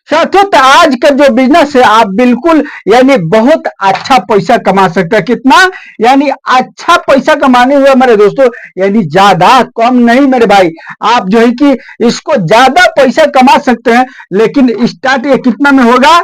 साथियों, तो आज का जो बिजनेस है आप बिल्कुल यानी बहुत अच्छा पैसा कमा सकते हैं। कितना? यानी अच्छा पैसा कमाने हुए मेरे दोस्तों, यानी ज्यादा कम नहीं मेरे भाई। आप जो है कि इसको ज्यादा पैसा कमा सकते हैं, लेकिन स्टार्ट ये कितना में होगा?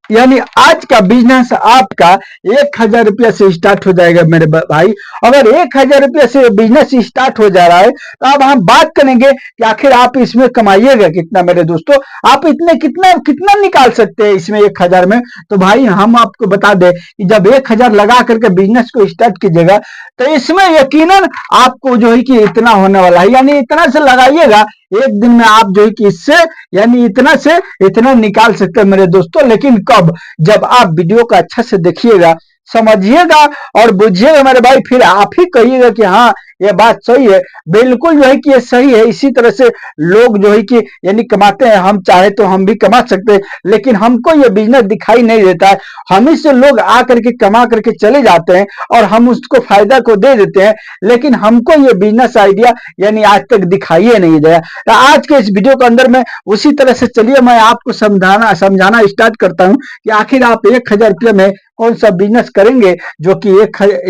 यानी आज का बिजनेस आपका 1,000 रुपया से स्टार्ट हो जाएगा मेरे भाई। अगर 1,000 रुपया से बिजनेस स्टार्ट हो जा रहा है, तो अब हम बात करेंगे कि आखिर आप इसमें कमाइएगा कितना मेरे दोस्तों। आप इतने कितना कितना निकाल सकते हैं इसमें 1,000 में? तो भाई हम आपको बता दें कि जब 1,000 लगा करके बिजनेस को स्टार्ट कीजिएगा, तो इसमें यकीनन आपको जो है कि इतना होने वाला है। यानी इतना से लगाइएगा, एक दिन में आप जो है कि इससे यानी इतना से इतना निकाल सकते हैं मेरे दोस्तों। लेकिन कब? जब आप वीडियो को अच्छा से देखिएगा, समझिएगा और बुझिएगा मेरे भाई, फिर आप ही कहिएगा कि हाँ ये बात सही है। बिल्कुल जो है कि ये सही है। इसी तरह से लोग जो है कि यानी कमाते हैं। हम चाहे तो हम भी कमा सकते हैं, लेकिन हमको ये बिजनेस दिखाई नहीं देता है। हम ही से लोग आ करके कमा करके चले जाते हैं और हम उसको फायदा को दे देते हैं, लेकिन हमको ये बिजनेस आइडिया यानी आज तक दिखाई नहीं दिया। तो आज के इस वीडियो के अंदर में उसी तरह से चलिए मैं आपको समझाना स्टार्ट करता हूं कि आखिर आप 1,000 रुपये में कौन सा बिजनेस करेंगे जो कि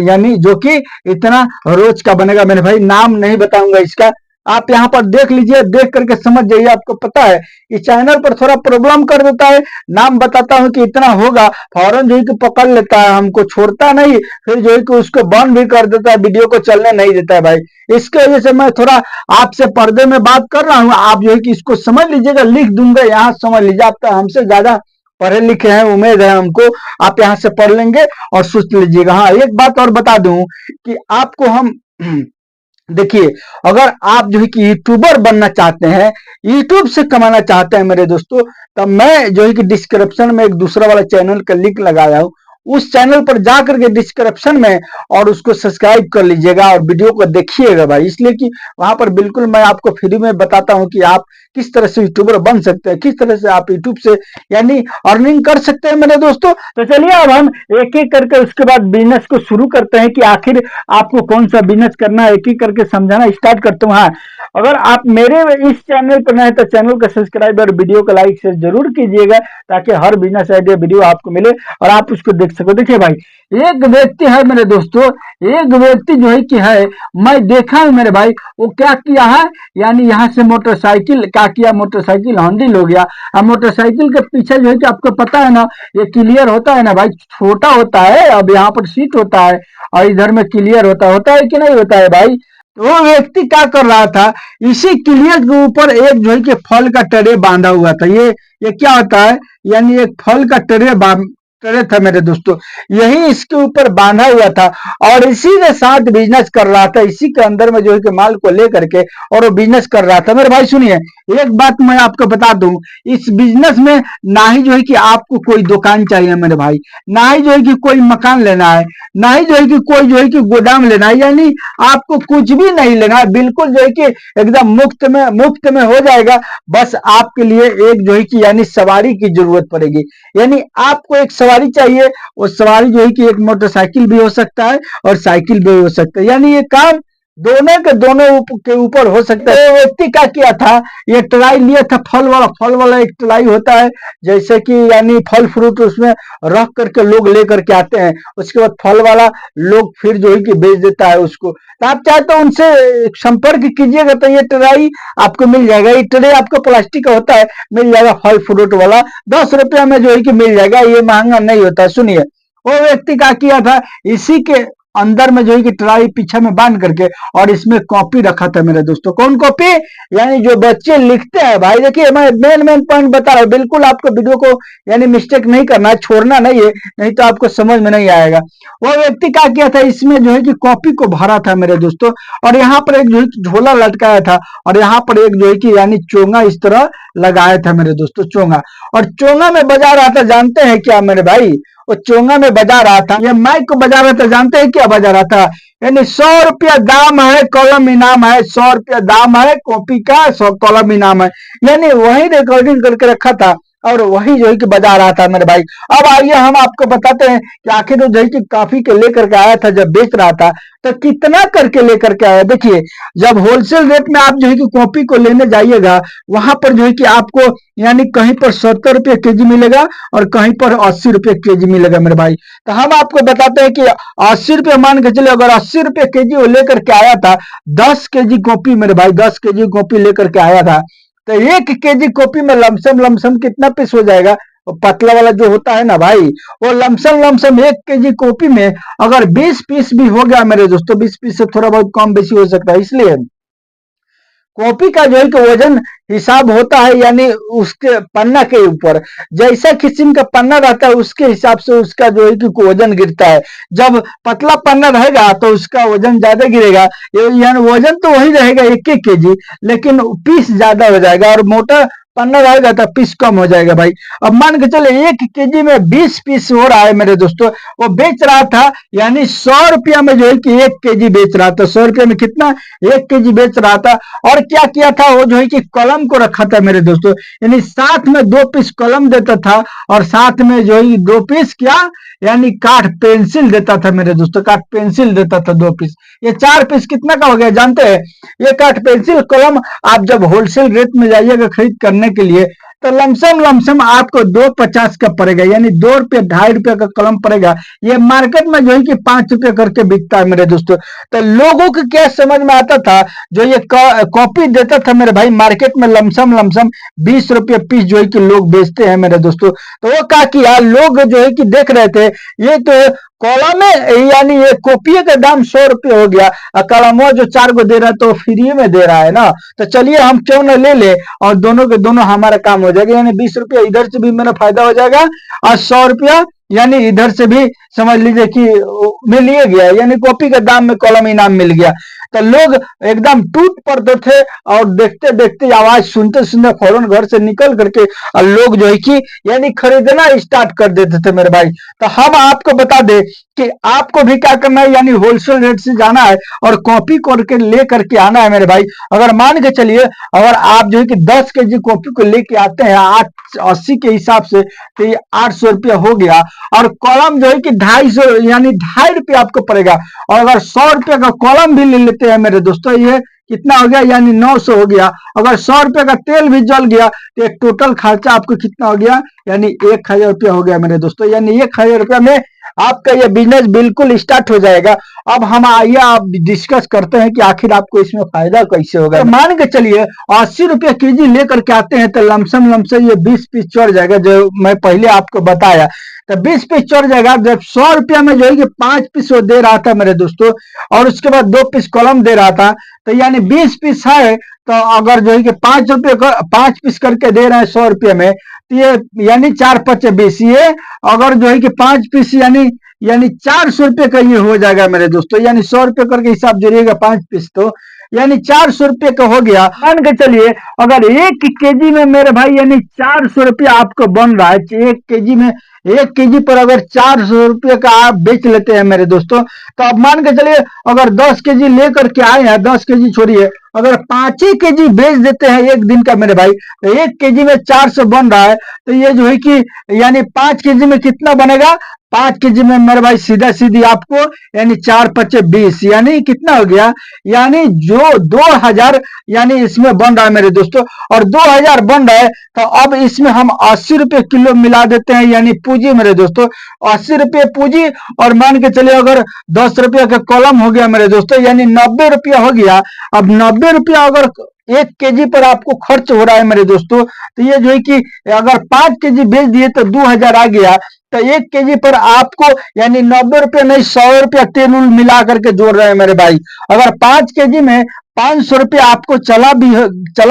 यानी जो कि इतना रोज का बनेगा मेरे भाई। नाम नहीं बताऊंगा इसका, आप यहाँ पर देख लीजिए, देख करके समझ जाइए। आपको पता है कि चैनल पर थोड़ा प्रॉब्लम कर देता है, नाम बताता हूं कि इतना होगा, फौरन जो है कि पकड़ लेता है, हमको छोड़ता नहीं, फिर जो है कि उसको बंद भी कर देता है, वीडियो को चलने नहीं देता है भाई। इसके वजह से मैं थोड़ा आपसे पर्दे में बात कर रहा हूँ। आप जो है कि इसको समझ लीजिएगा, लिख दूंगा यहाँ, समझ लीजिए। आप तो हमसे ज्यादा पढ़े लिखे हैं, उम्मीद है हमको, आप यहाँ से पढ़ लेंगे और सोच लीजिएगा। हाँ, एक बात और बता दूं कि आपको हम देखिए, अगर आप जो है कि यूट्यूबर बनना चाहते हैं, यूट्यूब से कमाना चाहते हैं मेरे दोस्तों, तो मैं जो है कि डिस्क्रिप्शन में एक दूसरा वाला चैनल का लिंक लगाया हूं, उस चैनल पर जाकर के डिस्क्रिप्शन में और उसको सब्सक्राइब कर लीजिएगा और वीडियो को देखिएगा भाई। इसलिए कि वहां पर बिल्कुल मैं आपको फ्री में बताता हूं कि आप किस तरह से यूट्यूबर बन सकते हैं, किस तरह से आप यूट्यूब से यानी अर्निंग कर सकते हैं मेरे दोस्तों। तो चलिए अब हम एक एक करके उसके बाद बिजनेस को शुरू करते हैं कि आखिर आपको कौन सा बिजनेस करना है, एक एक करके समझाना स्टार्ट करता हूँ। हाँ, अगर आप मेरे इस चैनल पर नए तो चैनल का सब्सक्राइब और वीडियो को लाइक शेयर जरूर कीजिएगा, ताकि हर बिजनेस आइडिया वीडियो आपको मिले और आप उसको देख सको। देखिए भाई, एक व्यक्ति है मेरे दोस्तों, एक व्यक्ति जो है कि है, मैं देखा हूं मेरे भाई, वो क्या किया है, यानी यहाँ से मोटरसाइकिल क्या किया, मोटरसाइकिल हैंडल हो गया। अब मोटरसाइकिल के पीछे जो है कि आपको पता है ना, ये क्लियर होता है ना भाई, छोटा होता है, अब यहाँ पर सीट होता है और इधर में क्लियर होता है कि नहीं होता है भाई। तो वो व्यक्ति क्या कर रहा था, इसी क्लियर के ऊपर एक जो है कि फल का ट्रे बांधा हुआ था। ये क्या होता है, यानी एक फल का ट्रे था मेरे दोस्तों, यही इसके ऊपर बांधा हुआ था और इसी के साथ बिजनेस कर रहा था। इसी के अंदर में जो है कि माल को लेकर के और वो बिजनेस कर रहा था। मेरे भाई सुनिए, एक बात मैं आपको बता दूं, इस बिजनेस में ना ही जो है कि आपको कोई दुकान चाहिए मेरे भाई, ना ही जो है कि कोई मकान लेना है, ना ही जो है कि कोई जो है कि गोदाम लेना है, यानी आपको कुछ भी नहीं लेना है। बिल्कुल जो है कि एकदम मुफ्त में हो जाएगा। बस आपके लिए एक जो है कि यानी सवारी की जरूरत पड़ेगी, यानी आपको एक सवारी चाहिए। वो सवारी जो है कि एक मोटरसाइकिल भी हो सकता है और साइकिल भी हो सकता है, यानी ये काम दोनों के दोनों के ऊपर हो सकता है। व्यक्ति क्या किया था, ये ट्राई लिया था, फल वाला एक ट्राई होता है, जैसे कि यानी फल फ्रूट उसमें रख करके लोग लेकर के आते हैं, उसके बाद फल वाला लोग फिर जो है कि बेच देता है उसको। तो आप चाहे तो उनसे संपर्क कीजिएगा, तो ये ट्राई आपको मिल जाएगा। ये ट्रे आपको प्लास्टिक का होता है, मिल जाएगा फल फ्रूट वाला, 10 रुपया में जो है कि मिल जाएगा, ये महंगा नहीं होता। सुनिए, वो व्यक्ति क्या किया था, इसी के अंदर में जो है कि ट्राई पीछे में बांध करके और इसमें कॉपी रखा था मेरे दोस्तों। कौन कॉपी? यानी जो बच्चे लिखते हैं भाई। देखिए, मैं मेन पॉइंट बता रहा हूँ, बिल्कुल आपको वीडियो को यानी मिस्टेक नहीं करना है, छोड़ना नहीं है, नहीं तो आपको समझ में नहीं आएगा। वो व्यक्ति क्या किया था, इसमें जो है कि कॉपी को भरा था मेरे दोस्तों, और यहाँ पर एक जो है झोला लटकाया था और यहाँ पर एक जो है कि यानी चोंगा इस तरह लगाया था मेरे दोस्तों, चोंगा। और चोंगा में बजा रहा था, जानते हैं क्या मेरे भाई? वो चोंगा में बजा रहा था, ये माइक को बजा रहा था, जानते हैं क्या बजा रहा था? यानी 100 रुपया दाम है, कलम इनाम है, 100 रुपया दाम है कॉपी का, 100 कलम इनाम है। यानी वही रिकॉर्डिंग करके रखा था और वही जो है कि बजा रहा था मेरे भाई। अब आइए हम आपको बताते हैं कि आखिर वो जो है कि कॉफी के लेकर के आया था, जब बेच रहा था तो कितना करके लेकर के आया। देखिए, जब होलसेल रेट में आप जो है कि कॉफी को लेने जाइएगा, वहां पर जो है कि आपको यानी कहीं पर 70 रुपये केजी मिलेगा और कहीं पर 80 रुपये केजी मिलेगा मेरे भाई। तो हम आपको बताते हैं कि 80 रुपये मान के चले, अगर 80 रुपये केजी वो लेकर के आया था, 10 केजी कॉपी मेरे भाई, 10 केजी कॉपी लेकर के आया था, तो 1 केजी कॉपी में लमसम लमसम कितना पीस हो जाएगा। वो पतला वाला जो होता है ना भाई, वो लमसम लमसम 1 केजी कॉपी में अगर 20 पीस भी हो गया मेरे दोस्तों, 20 पीस से थोड़ा बहुत कम बेसी हो सकता है। इसलिए कॉपी का जो है कि वजन हिसाब होता है, यानी उसके पन्ना के ऊपर जैसा किस्म का पन्ना रहता है उसके हिसाब से उसका जो है कि वजन गिरता है। जब पतला पन्ना रहेगा तो उसका वजन ज्यादा गिरेगा, यानी वजन तो वही रहेगा 1 1 केजी, लेकिन पीस ज्यादा हो जाएगा, और मोटा पन्ना रहेगा तो पीस कम हो जाएगा भाई। अब मान के चले 1 केजी में 20 पीस हो रहा है मेरे दोस्तों, वो बेच रहा था यानी 100 रुपया में जो है कि 1 केजी बेच रहा था। 100 रुपया में कितना, 1 केजी बेच रहा था। और क्या किया था वो जो है कि कलम को रखा था मेरे दोस्तों, यानी साथ में 2 पीस कलम देता था, और साथ में जो है 2 पीस क्या, यानी काठ पेंसिल देता था मेरे दोस्तों, काठ पेंसिल देता था 2 पीस। ये 4 पीस कितना का हो गया जानते हैं। ये काठ पेंसिल कलम आप जब होलसेल रेट में जाइएगा खरीद करने के लिए, तो लमसम लमसम आपको 2.50 का पड़ेगा, यानी 2 रुपये 2.5 रुपये का कलम पड़ेगा। ये मार्केट में जो है कि 5 रुपये करके बिकता है मेरे दोस्तों। तो लोगों को क्या समझ में आता था, जो ये कॉपी देता था मेरे भाई मार्केट में लमसम लमसम 20 रुपये पीस जो है कि लोग बेचते हैं मेरे दोस्तों। तो वो क्या किया, लोग जो है कि देख रहे थे ये तो कॉलम है, यानी ये कॉपी का दाम 100 रुपये हो गया, और कलमो जो 4 गो दे रहा है तो फ्री में दे रहा है ना, तो चलिए हम क्यों ना ले ले, और दोनों के दोनों हमारा काम हो जाएगा। यानी 20 रुपया इधर से भी मेरा फायदा हो जाएगा, और 100 रुपया यानी इधर से भी समझ लीजिए कि मिल ही गया, यानी कॉपी के दाम में कॉलम इनाम मिल गया। तो लोग एकदम टूट पड़ते थे, और देखते देखते आवाज सुनते सुनते फौरन घर से निकल करके और लोग जो है कि यानी खरीदना स्टार्ट कर देते थे मेरे भाई। तो हम आपको बता दें कि आपको भी क्या करना है, यानी होलसेल रेट से जाना है और कॉपी करके ले करके आना है मेरे भाई। अगर मान के चलिए, अगर आप जो है कि 10 केजी कॉपी को लेके आते हैं 880 के हिसाब से, तो ये 800 रुपया हो गया, और कॉलम जो है कि 250 यानी 2.5 रुपये आपको पड़ेगा। और अगर 100 रुपये का कॉलम भी ले लेते हैं मेरे दोस्तों, ये कितना हो गया, यानी 900 हो गया। अगर 100 रुपये का तेल भी जल गया तो एक टोटल खर्चा आपको कितना हो गया, यानी 1000 रुपया हो गया मेरे दोस्तों। यानी 1000 रुपया में आपका ये बिजनेस बिल्कुल स्टार्ट हो जाएगा। अब हम आइए आप डिस्कस करते हैं कि आखिर आपको इसमें फायदा कैसे होगा। तो मान के चलिए 80 रुपये केजी लेकर के आते हैं, तो लमसम लमसम ये 20 पीस चढ़ जाएगा, जो मैं पहले आपको बताया। तो 20 पीस चढ़ जाएगा, जब 100 रुपया में जो है कि 5 पीस वो दे रहा था मेरे दोस्तों, और उसके बाद 2 पीस कॉलम दे रहा था, तो यानी 20 पीस है। तो अगर जो है कि 5 रुपये 5 पीस करके दे रहे हैं 100 रुपये में, तो ये यानी 4×5=20, ये अगर जो है कि 5 पीस यानी 400 रुपये का ये हो जाएगा मेरे दोस्तों। यानी 100 रुपये करके हिसाब जोड़िएगा 5 पीस, तो यानी 400 रुपये का हो गया। मान के चलिए अगर 1 केजी में मेरे भाई यानी 400 रुपया आपको बन रहा है, 1 केजी में 1 केजी पर अगर 400 रुपये का आप बेच लेते हैं मेरे दोस्तों, तो अब मान के चलिए अगर 10 केजी लेकर के आए हैं, 10 केजी छोड़िए, अगर 5 ही केजी बेच देते हैं एक दिन का मेरे भाई, तो 1 केजी में 400 बन रहा है, तो ये जो है कि यानी 5 केजी में कितना बनेगा, 5 केजी में मेरे भाई सीधा सीधी आपको यानी 4×5=20, यानी कितना हो गया, यानी जो 2000 यानी इसमें बन रहा है मेरे दोस्तों। और 2000 बन रहा है, तो अब इसमें हम 80 रुपये किलो मिला देते हैं, यानी पूंजी मेरे दोस्तों, 80 रुपये पूंजी। और मान के चलिए अगर 10 रुपये का कॉलम हो गया मेरे दोस्तों, यानी 90 रुपया हो गया। अब 90 रुपया अगर 1 केजी पर आपको खर्च हो रहा है मेरे दोस्तों, तो ये जो है कि अगर 5 केजी बेच दिए तो 2000 आ गया। तो 1 केजी पर आपको यानी 90 रुपये नहीं 100 रुपया तेल उल मिला करके जोड़ रहे हैं मेरे भाई। अगर 5 केजी में 500 रुपया आपको चला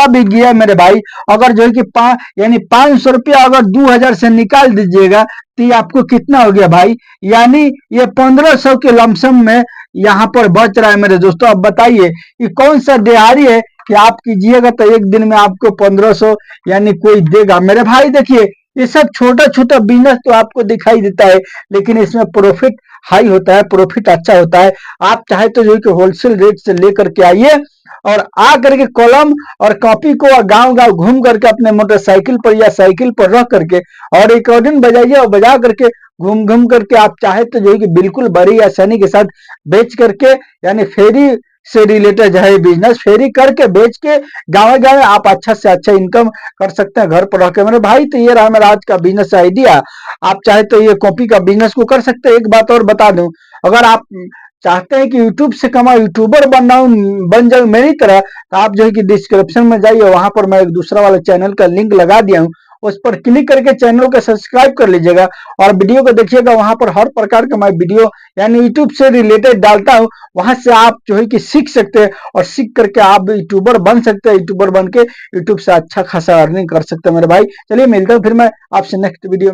भी गया मेरे भाई, अगर जो है कि यानी 500 रुपया अगर 2000 से निकाल दीजिएगा, तो ये आपको कितना हो गया भाई, यानी ये 1500 के लमसम में यहाँ पर बच रहा है मेरे दोस्तों। अब बताइए कि कौन सा दिहाड़ी है कि आप कीजिएगा तो एक दिन में आपको 1500 यानी कोई देगा मेरे भाई। देखिए ये सब छोटा छोटा बिजनेस तो आपको दिखाई देता है, लेकिन इसमें प्रॉफिट हाई होता है, प्रॉफिट अच्छा होता है। आप चाहे तो जो है कि होलसेल रेट से लेकर के आइए और आ करके कलम और कॉपी को गांव गांव घूम करके अपने मोटरसाइकिल पर या साइकिल पर रख करके और रिकॉर्डिंग बजाइए और बजा करके घूम घूम करके आप चाहे तो जो है कि बिल्कुल बड़ी आसानी के साथ बेच करके, यानी फेरी से रिलेटेड है बिजनेस, फेरी करके बेच के गाँव गाँव आप अच्छा से अच्छा इनकम कर सकते हैं घर पर रह के मेरे भाई। तो ये रहा मेरा आज का बिजनेस आइडिया। आप चाहे तो ये कॉपी का बिजनेस को कर सकते हैं। एक बात और बता दूं, अगर आप चाहते हैं कि यूट्यूब से कमा यूट्यूबर बन जाऊं मेरी तरह, तो आप जो है कि डिस्क्रिप्शन में जाइए, वहां पर मैं एक दूसरा वाला चैनल का लिंक लगा दिया हूं, उस पर क्लिक करके चैनल को सब्सक्राइब कर लीजिएगा और वीडियो को देखिएगा। वहां पर हर प्रकार का मैं वीडियो यानी यूट्यूब से रिलेटेड डालता हूं, वहां से आप जो है कि सीख सकते हैं और सीख करके आप यूट्यूबर बन सकते हैं। यूट्यूबर बन के यूट्यूब से अच्छा खासा अर्निंग कर सकते हैं मेरे भाई। चलिए मिलता हूं फिर मैं आपसे नेक्स्ट वीडियो।